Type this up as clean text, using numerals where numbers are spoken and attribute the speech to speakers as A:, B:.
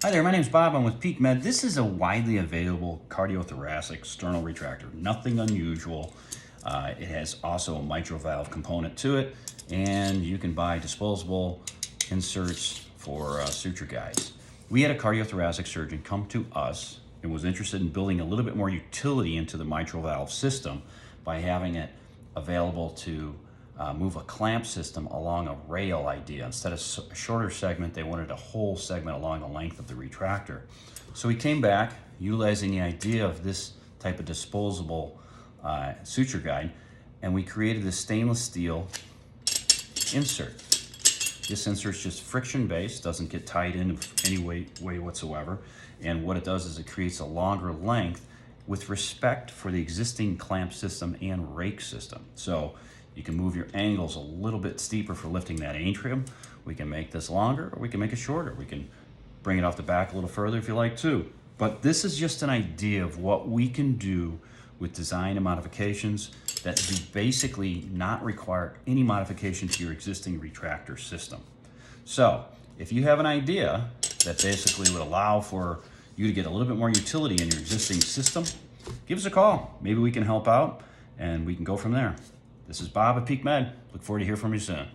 A: Hi there, my name is Bob. I'm with Peak Med. This is a widely available cardiothoracic sternal retractor. Nothing unusual. It has also a mitral valve component to it, and you can buy disposable inserts for suture guides. We had a cardiothoracic surgeon come to us and was interested in building a little bit more utility into the mitral valve system by having it available to move a clamp system along a rail idea. Instead of a shorter segment, they wanted a whole segment along the length of the retractor. So we came back utilizing the idea of this type of disposable suture guide, and we created this stainless steel insert. This insert's just friction based, doesn't get tied in any way whatsoever, and what it does is it creates a longer length with respect for the existing clamp system and rake system. So you can move your angles a little bit steeper for lifting that atrium. We can make this longer, or we can make it shorter. We can bring it off the back a little further if you like too. But this is just an idea of what we can do with design and modifications that do basically not require any modification to your existing retractor system. So if you have an idea that basically would allow for you to get a little bit more utility in your existing system, give us a call. Maybe we can help out and we can go from there. This is Bob at Peak Med. Look forward to hearing from you soon.